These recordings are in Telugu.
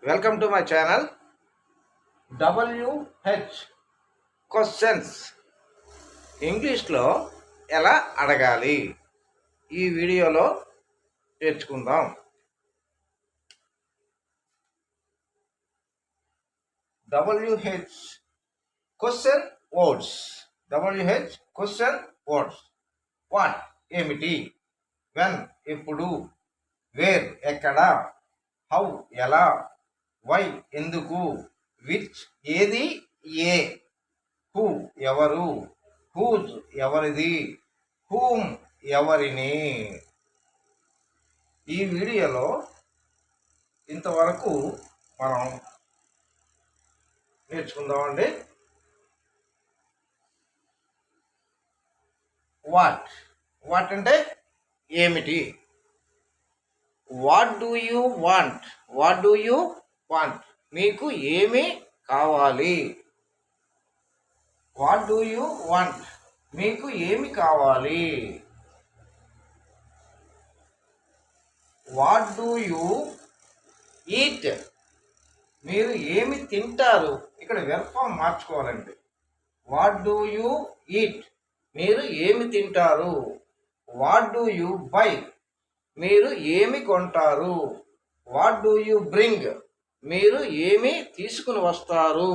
Welcome to my channel. WH questions ఇంగ్లీష్లో ఎలా అడగాలి ఈ వీడియోలో నేర్చుకుందాం. WH question words. WH question words. What ఏమిటి, వెన్ ఎప్పుడు, వేర్ ఎక్కడ, హౌ ఎలా, వై ఎందుకు, విచ్ ఏది ఏ, హూ ఎవరు, హూజ్ ఎవరిది, హూమ్ ఎవరిని. ఈ వీడియోలో ఇంతవరకు మనం నేర్చుకుందామండి. వాట్ అంటే ఏమిటి. వాట్ డూ యూ వాంట్ మీకు ఏమి కావాలి. వాట్ డూ యూ వాంట్ మీకు ఏమి కావాలి. వాట్ డూ యూ ఈట్ మీరు ఏమి తింటారు. ఇక్కడ వెర్బ్ ఫామ్ మార్చుకోవాలండి. వాట్ డూ యూ ఈట్ మీరు ఏమి తింటారు. వాట్ డూ యూ బై మీరు ఏమి కొంటారు. వాట్ డూ యూ బ్రింగ్ మీరు ఏమి తీసుకుని వస్తారు.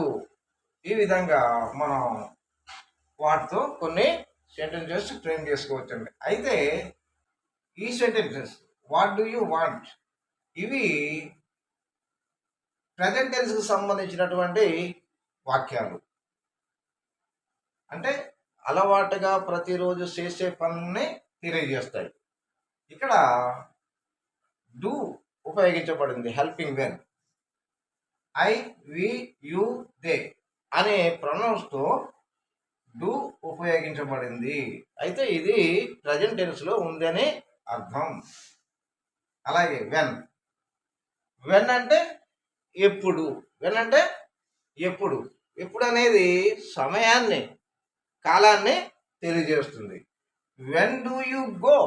ఈ విధంగా మనం వాటితో కొన్ని సెంటెన్సెస్ ఫ్రేమ్ చేసుకోవచ్చండి. అయితే ఈ sentences what do you want ఇవి ప్రజెంట్ టెన్స్కి సంబంధించినటువంటి వాక్యాలు. అంటే అలవాటుగా ప్రతిరోజు చేసే పనుల్ని తెలియజేస్తాయి. ఇక్కడ డూ ఉపయోగించబడింది helping when. I we you they అనే ప్రొనౌన్స్తో డూ ఉపయోగించబడింది. అయితే ఇది ప్రజెంట్ టెన్స్లో ఉందని అర్థం. అలాగే వెన్ అంటే ఎప్పుడు. వెన్ అంటే ఎప్పుడు. ఎప్పుడు అనేది సమయాన్ని, కాలాన్ని తెలియజేస్తుంది. వెన్ డూ యూ గో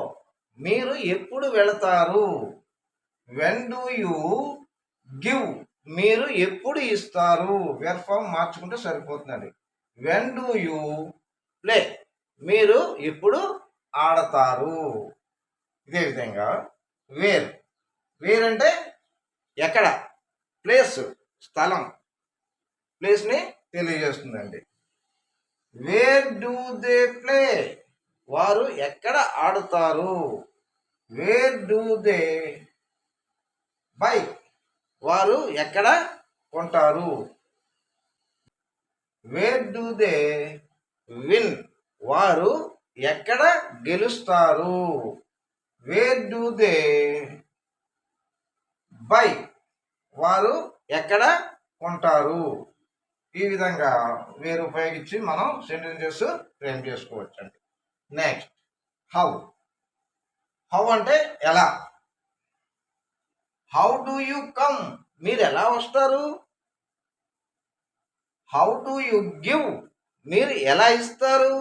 మీరు ఎప్పుడు వెళతారు. వెన్ డూ యూ గివ్ మీరు ఎప్పుడు ఇస్తారు. వెర్బ్ ఫామ్ మార్చుకుంటే సరిపోతుందండి. వెన్ డూ యూ ప్లే మీరు ఎప్పుడు ఆడతారు. ఇదే విధంగా వేర్ అంటే ఎక్కడ, ప్లేస్ స్థలం, ప్లేస్ని తెలియజేస్తుందండి. వేర్ డూ దే ప్లే వారు ఎక్కడ ఆడుతారు. వేర్ డూ దే బై వారు ఎక్కడ కొంటారు. వేర్ డూ దే విన్ వారు ఎక్కడ గెలుస్తారు. వేర్ డూ దే బై వారు ఎక్కడ కొంటారు. ఈ విధంగా వేరు ఉపయోగించి మనం సెంటెన్సెస్ ఫ్రేమ్ చేసుకోవచ్చండి. నెక్స్ట్ హౌ అంటే ఎలా. హౌ డూ యూ కమ్ మీరు ఎలా వస్తారు. హౌ డూ యూ గివ్ మీరు ఎలా ఇస్తారు.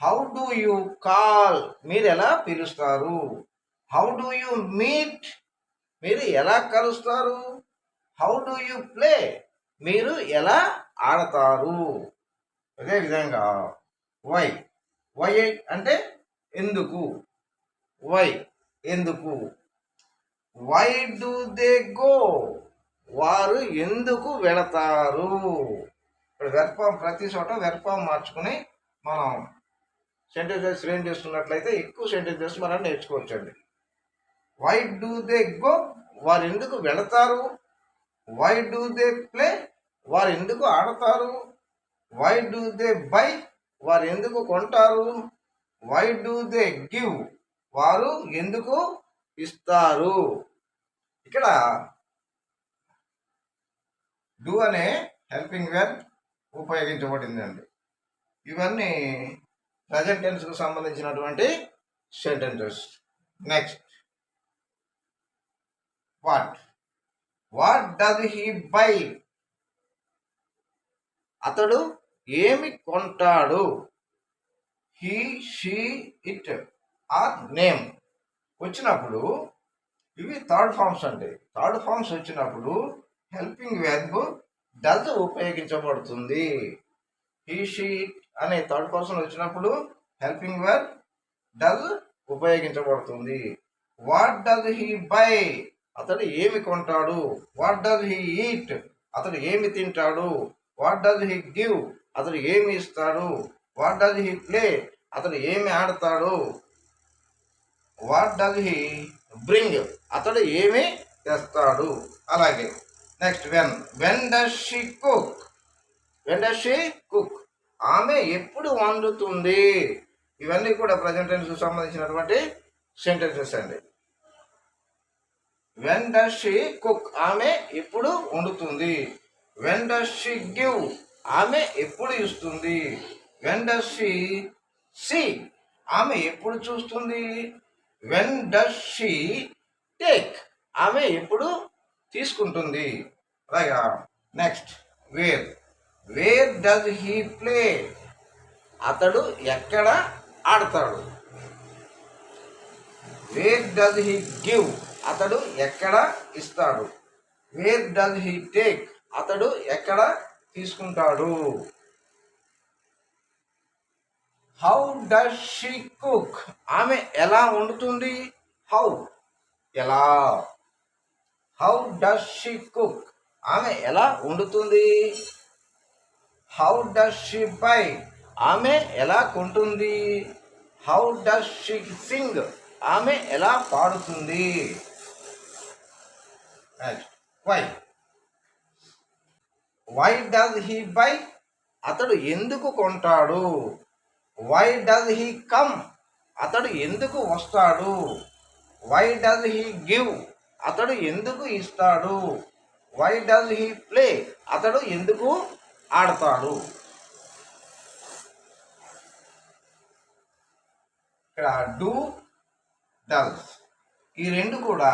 హౌ డూ యూ కాల్ మీరు ఎలా పిలుస్తారు. హౌ డూ యూ మీట్ మీరు ఎలా కలుస్తారు. హౌ డూ యూ ప్లే మీరు ఎలా ఆడతారు. అదేవిధంగా వై అంటే ఎందుకు. వై ఎందుకు. వై డూ దే గో వారు ఎందుకు వెళతారు. ఇప్పుడు వెర్బ్ ఫామ్ ప్రతి చోట వెర్బ్ ఫామ్ మార్చుకుని మనం సెంటెన్సెస్ ఫ్రేమ్ చేసుకున్నట్లయితే ఎక్కువ సెంటెన్సెస్ మనం నేర్చుకోవచ్చండి. వై డూ దే గో వారు ఎందుకు వెళతారు. వై డూ దే ప్లే వారు ఎందుకు ఆడతారు. వై డూ దే బై వారు ఎందుకు కొంటారు. వై డూ దే గివ్ వారు ఎందుకు ఇస్తారు. ఇక్కడ డూ అనే హెల్పింగ్ వెర్బ్ ఉపయోగించబడిందండి. ఇవన్నీ ప్రజెంట్ టెన్స్కు సంబంధించినటువంటి sentences. Next what does he buy అతడు ఏమి కొంటాడు. He she it or name వచ్చినప్పుడు ఇవి థర్డ్ ఫార్మ్స్ అండి. థర్డ్ ఫార్మ్స్ వచ్చినప్పుడు హెల్పింగ్ వెర్బ్ డస్ ఉపయోగించబడుతుంది. హీ షీ అనే థర్డ్ పర్సన్ వచ్చినప్పుడు హెల్పింగ్ వెర్బ్ డస్ ఉపయోగించబడుతుంది. వాట్ డస్ హీ బై, అతడు ఏమి కొంటాడు. వాట్ డస్ హీ ఈట్, అతడు ఏమి తింటాడు. వాట్ డస్ హీ గివ్, అతడు ఏమి ఇస్తాడు. వాట్ డస్ హీ ప్లే, అతడు ఏమి ఆడతాడు. వాట్ డస్ హీ బ్రింగ్, అతడు ఏమి తెస్తాడు. అలాగే next when does she cook, when does she cook, ఆమె ఎప్పుడు వండుతుంది. ఇవన్నీ కూడా ప్రజెంట్ టెన్స్ సంబంధించినటువంటి సెంటెన్సెస్ అండి. వెన్ డస్ షీ కుక్, ఆమె ఎప్పుడు వండుతుంది. వెన్ డస్ షీ గివ్, ఆమె ఎప్పుడు ఇస్తుంది. వెన్ డస్ షీ సీ, ఆమె ఎప్పుడు చూస్తుంది. వెన్ డస్ షీ టేక్, ఆమె ఎప్పుడు తీసుకుంటుంది. అలాగా next where does he play, అతడు ఎక్కడ ఆడతాడు. వేర్ డస్ హీ గివ్, అతడు ఎక్కడ ఇస్తాడు. వేర్ డస్ హీ టేక్, అతడు ఎక్కడ తీసుకుంటాడు. హౌ డస్ షీ కుక్, ఆమె ఎలా వండుతుంది. హౌ, ఎలా. హౌ డస్ షీ కుక్, ఆమె ఎలా వండుతుంది. హౌ డస్ షీ బై, ఆమె ఎలా కొంటుంది. హౌ డస్ షీ సింగ్, ఆమె ఎలా పాడుతుంది. వై డస్ హీ బై, అతడు ఎందుకు కొంటాడు. వై డస్ హీ కమ్, అతడు ఎందుకు వస్తాడు. వై డస్ హీ గివ్, అతడు ఎందుకు ఇస్తాడు. వై డస్ హీ ప్లే, అతడు ఎందుకు ఆడతాడు. ఇక్కడ డూ డస్ ఈ రెండు కూడా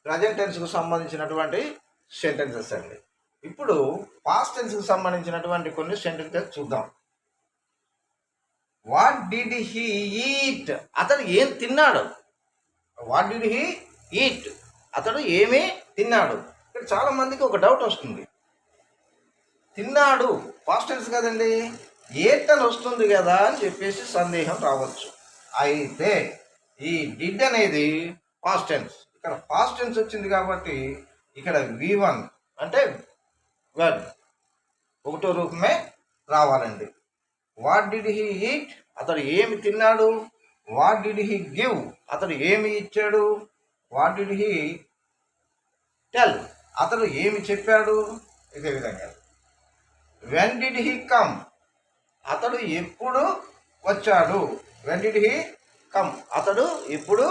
ప్రజెంట్ టెన్స్కు సంబంధించినటువంటి సెంటెన్సెస్ అండి. ఇప్పుడు పాస్ట్ టెన్స్కి సంబంధించినటువంటి కొన్ని సెంటెన్సెస్ చూద్దాం. వాట్ డిడ్ హీ ఈట్, అతడు ఏం తిన్నాడు. వాట్ డిడ్ హీ ఈట్, అతడు ఏమి తిన్నాడు. ఇక్కడ చాలా మందికి ఒక డౌట్ వస్తుంది. తిన్నాడు పాస్ట్ టెన్స్ కదండి, ఏట్ అని వస్తుంది కదా అని చెప్పేసి సందేహం రావచ్చు. అయితే ఈ డిడ్ అనేది పాస్ట్ టెన్స్, ఇక్కడ పాస్ట్ టెన్స్ వచ్చింది కాబట్టి ఇక్కడ V1 అంటే వర్బ్ ఒకటో రూపమే రావాలండి. వాట్ డిడ్ హీ ఈట్, అతడు ఏమి తిన్నాడు. వాట్ డిడ్ హీ గివ్, అతడు ఏమి ఇచ్చాడు. వాట్ డిడ్ హీ టెల్, అతడు ఏమి చెప్పాడు. ఇదే విధంగా వెన్ డిడ్ హీ కమ్, అతడు ఎప్పుడు వచ్చాడు. వెన్ డిడ్ హీ కమ్, అతడు ఎప్పుడు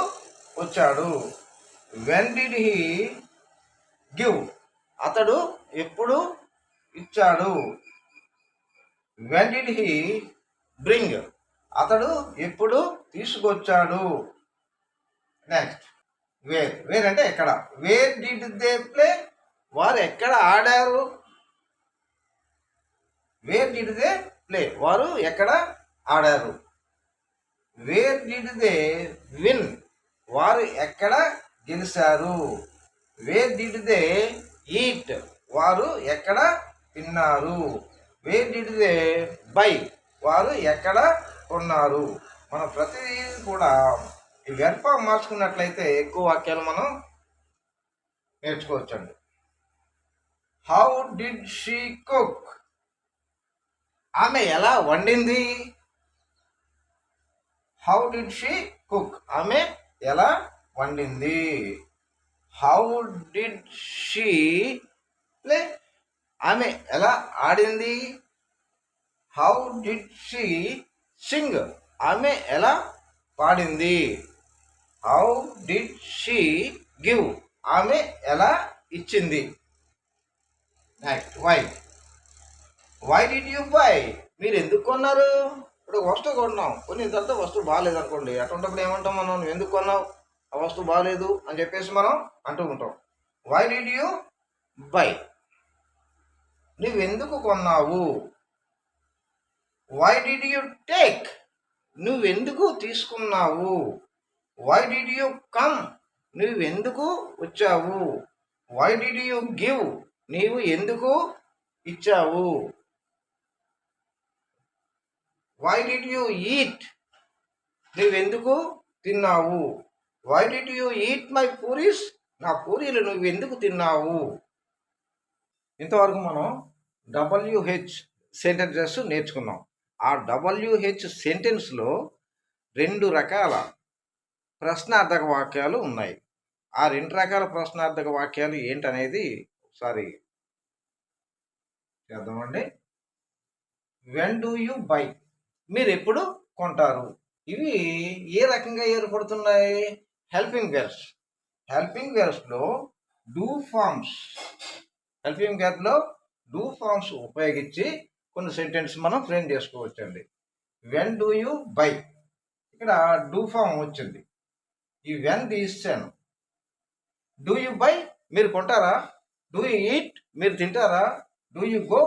వచ్చాడు. వెన్ డిడ్ హీ గివ్, అతడు ఎప్పుడు ఇచ్చాడు. వెన్ డిడ్ హీ బ్రింగ్, అతడు ఎప్పుడు తీసుకొచ్చాడు. నెక్స్ట్ వేర్ అంటే ఎక్కడ. వేర్ డిడ్ దే ప్లే, వారు ఎక్కడ ఆడారు. వేర్ డిడ్ దే ప్లే, వారు ఎక్కడ ఆడారు. వేర్ డిడ్ దే విన్, వారు ఎక్కడ గెలిచారు. వేర్ డిడ్ దే ఈట్, వారు ఎక్కడ తిన్నారు. వేర్ డిడ్ దే బై, వారు ఎక్కడ కొన్నారు. మనం ప్రతిదీ కూడా ఈ వెర్బ్ మార్చుకున్నట్లయితే ఎక్కువ వాక్యాలు మనం నేర్చుకోవచ్చండి. హౌ డిడ్ షీ కుక్, ఆమె ఎలా వండింది. హౌ డిడ్ షీ కుక్, ఆమె ఎలా వండింది. హౌ డిడ్ షీ ప్లే, ఆమె ఎలా ఆడింది. హౌ డిడ్ షీ సింగ్, ఆమె ఎలా పాడింది. హౌ డిడ్ షీ గివ్, ఆమె ఎలా ఇచ్చింది. Next why did you buy, మీరు ఎందుకు కొన్నారు. ఇప్పుడు వస్తువు కొన్నాం, కొన్ని తర్వాత వస్తువు బాగాలేదు అనుకోండి, అటువంటిప్పుడు ఏమంటాం మనం, నువ్వు ఎందుకు కొన్నావు, ఆ వస్తువు బాగాలేదు అని చెప్పేసి మనం అంటూ ఉంటాం. వై డిడ్ యూ బై, నువ్వెందుకు కొన్నావు. వై డిడ్ యూ టేక్, నువ్వెందుకు తీసుకున్నావు. వై డిడ్ యూ కమ్, నువ్వెందుకు వచ్చావు? Why did you give? నీవు ఎందుకు ఇచ్చావు? Why did you eat? నువ్వెందుకు తిన్నావు? Why did you eat my puris? నా పూరీలు నువ్వెందుకు తిన్నావు? ఇంతవరకు మనం WH సెంటెన్సెస్ నేర్చుకున్నాం. ఆ WH సెంటెన్స్లో 2 రకాల ప్రశ్నార్థక వాక్యాలు ఉన్నాయి. ఆ 2 రకాల ప్రశ్నార్థక వాక్యాలు ఏంటనేది ఒకసారి చేద్దామండి. When do you buy? మీరు ఎప్పుడు కొంటారు? ఇవి ఏ రకంగా ఏర్పడుతున్నాయి? Helping verbs. హెల్పింగ్ వెర్బ్స్లో డూ ఫార్మ్స్, హెల్పింగ్ వెర్బ్లో డూ ఫార్మ్స్ ఉపయోగించి కొన్ని సెంటెన్స్ మనం ఫ్రేమ్ చేసుకోవచ్చండి. వెన్ డూ యూ బై, ఇక్కడ డూ ఫార్మ్ వచ్చింది. ఈ వెన్ తీసాను. డూ యూ బై, మీరు కొంటారా? డూ యూ ఈట్, మీరు తింటారా? డూ యూ గో,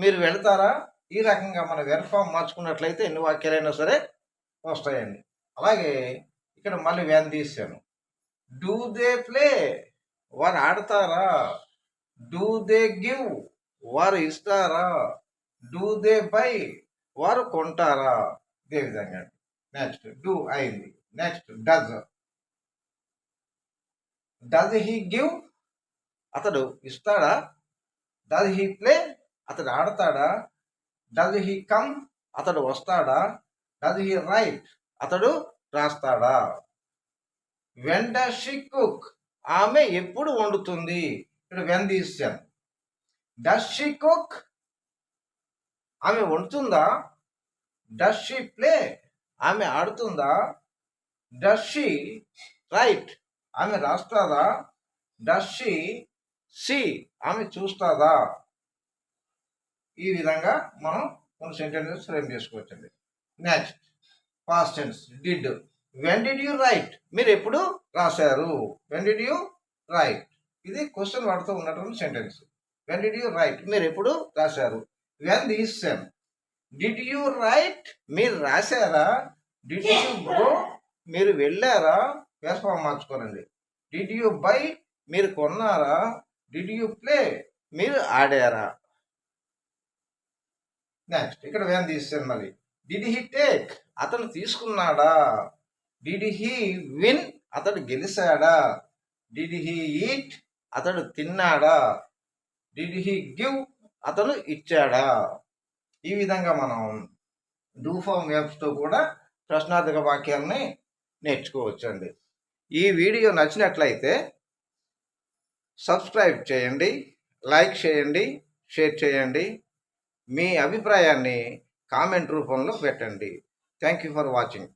మీరు వెళ్తారా? ఈ రకంగా మన వెర్బ్ ఫామ్ మార్చుకున్నట్లయితే ఎన్ని వాక్యాలైనా సరే వస్తాయండి. అలాగే ఇక్కడ మళ్ళీ వెన్ తీసాను. డూ దే ప్లే, వారు ఆడతారా? డూ దే గివ్, వారు ఇస్తారా? డూ దే బై, వారు కొంటారా? ఇదే విధంగా. నెక్స్ట్ డూ అయింది. నెక్స్ట్ డజ్ హీ గివ్, అతడు ఇస్తాడా? డజ్ హీ ప్లే, అతడు ఆడతాడా? డజ్ హీ కమ్, అతడు వస్తాడా? డజ్ హీ రైట్, అతడు రాస్తాడా? వెన్ డస్ షీ కుక్, ఆమె ఎప్పుడు వండుతుంది? ఇక్కడ వెన్ తీసాను. డస్ షీ కుక్, ఆమె వండుతుందా? డస్ షీ ప్లే, ఆమె ఆడుతుందా? డస్ షీ రైట్, ఆమె రాస్తాదా? డస్ షీ సీ, ఆమె చూస్తాదా? ఈ విధంగా మనం కొన్ని సెంటెన్సెస్ ఫ్రేమ్ చేసుకోవచ్చండి. Next past tense did. When did you write, మీరు ఎప్పుడు రాశారు? వెన్ డిడ్ యూ రైట్, ఇది క్వశ్చన్ వాడుతూ ఉన్నటువంటి sentence. When did you write, మీరు ఎప్పుడు రాశారు? వెన్ తీసాను. డిడ్ యూ రైట్, మీరు రాశారా? డిడ్ యూ గో, మీరు వెళ్ళారా? వెర్బ్ ఫామ్ మార్చుకోనండి. డిడ్ యూ బై, మీరు కొన్నారా? డిడ్ యూ ప్లే, మీరు ఆడారా? నెక్స్ట్ ఇక్కడ వెన్ తీసాను మళ్ళీ. డిడ్ హీ టేక్, అతను తీసుకున్నాడా? డిడ్ హీ విన్, అతడు గెలిచాడా? డిడ్ హీ ఈట్, అతడు తిన్నాడా? డిడ్ హీ గివ్, అతను ఇచ్చాడా? ఈ విధంగా మనం డూ ఫార్మ్ వెర్బ్స్తో కూడా ప్రశ్నార్థక వాక్యాలని నేర్చుకోవచ్చండి. ఈ వీడియో నచ్చినట్లయితే సబ్స్క్రైబ్ చేయండి, లైక్ చేయండి, షేర్ చేయండి. మీ అభిప్రాయాన్ని కామెంట్ రూపంలో పెట్టండి. Thank you for watching.